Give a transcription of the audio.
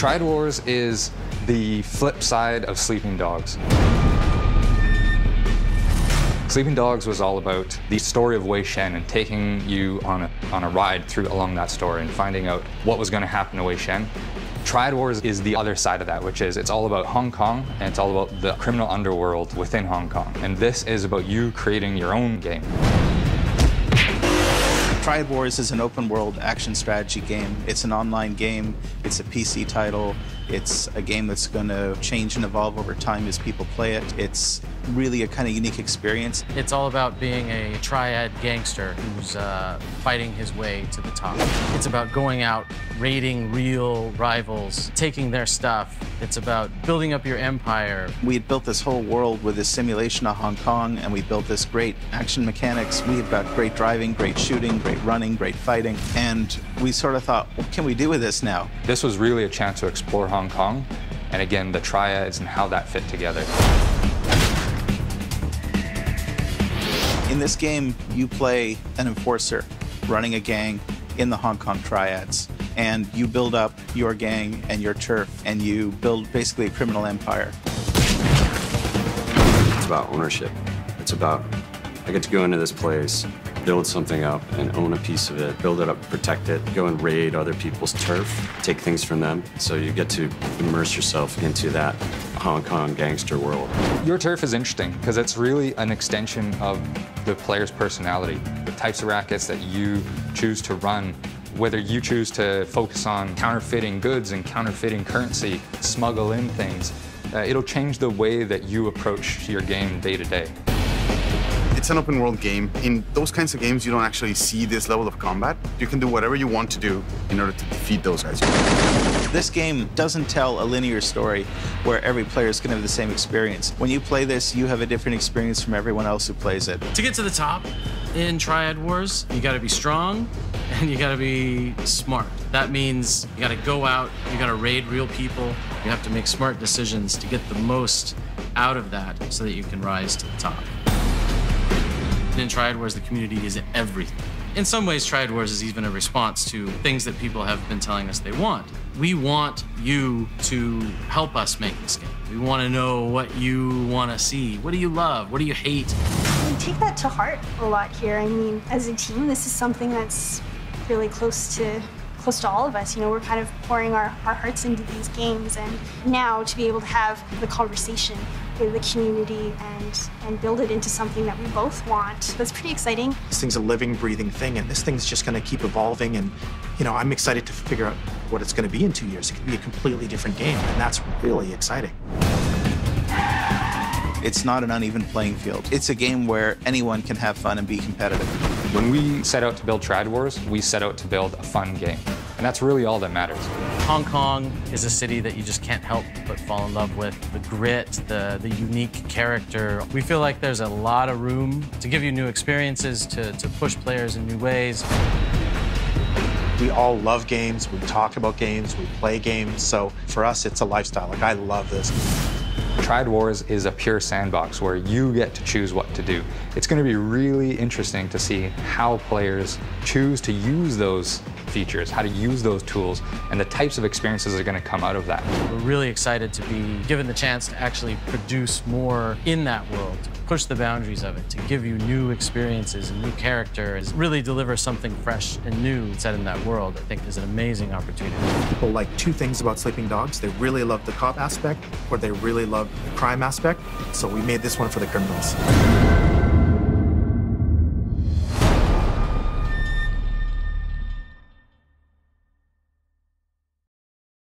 Triad Wars is the flip side of Sleeping Dogs. Sleeping Dogs was all about the story of Wei Shen and taking you on a ride along that story and finding out what was going to happen to Wei Shen. Triad Wars is the other side of that, which is it's all about Hong Kong and it's all about the criminal underworld within Hong Kong. And this is about you creating your own game. Triad Wars is an open world action strategy game. It's an online game, it's a PC title, it's a game that's going to change and evolve over time as people play it. It's really a kind of unique experience. It's all about being a triad gangster who's fighting his way to the top. It's about going out, raiding real rivals, taking their stuff. It's about building up your empire. We had built this whole world with this simulation of Hong Kong, and we built this great action mechanics. We've got great driving, great shooting, great running, great fighting. And we sort of thought, what can we do with this now? This was really a chance to explore Hong Kong, and again, the triads and how that fit together. In this game, you play an enforcer running a gang in the Hong Kong triads, and you build up your gang and your turf, and you build basically a criminal empire. It's about ownership. It's about, I get to go into this place, build something up and own a piece of it, build it up, protect it, go and raid other people's turf, take things from them. So you get to immerse yourself into that Hong Kong gangster world. Your turf is interesting because it's really an extension of the player's personality. The types of rackets that you choose to run, whether you choose to focus on counterfeiting goods and counterfeiting currency, smuggle in things, it'll change the way that you approach your game day to day. It's an open world game. In those kinds of games, you don't actually see this level of combat. You can do whatever you want to do in order to defeat those guys. This game doesn't tell a linear story where every player is going to have the same experience. When you play this, you have a different experience from everyone else who plays it. To get to the top in Triad Wars, you gotta be strong and you gotta be smart. That means you gotta go out, you gotta raid real people, you have to make smart decisions to get the most out of that so that you can rise to the top. In Triad Wars, the community is everything. In some ways, Triad Wars is even a response to things that people have been telling us they want. We want you to help us make this game. We want to know what you want to see. What do you love? What do you hate? We take that to heart a lot here. I mean, as a team, this is something that's really close to all of us. You know, we're kind of pouring our hearts into these games, and now to be able to have the conversation with the community and build it into something that we both want, that's pretty exciting. This thing's a living, breathing thing, and this thing's just going to keep evolving, and you know, I'm excited to figure out what it's going to be in 2 years. It could be a completely different game, and that's really exciting. It's not an uneven playing field. It's a game where anyone can have fun and be competitive. When we set out to build Triad Wars, we set out to build a fun game. And that's really all that matters. Hong Kong is a city that you just can't help but fall in love with. The grit, the unique character. We feel like there's a lot of room to give you new experiences, to push players in new ways. We all love games, we talk about games, we play games, so for us it's a lifestyle. Like, I love this. Triad Wars is a pure sandbox where you get to choose what to do. It's going to be really interesting to see how players choose to use those features, how to use those tools, and the types of experiences that are going to come out of that. We're really excited to be given the chance to actually produce more in that world, to push the boundaries of it, to give you new experiences and new characters, really deliver something fresh and new set in that world. I think is an amazing opportunity. People like two things about Sleeping Dogs. They really love the cop aspect, or they really love the crime aspect. So we made this one for the criminals.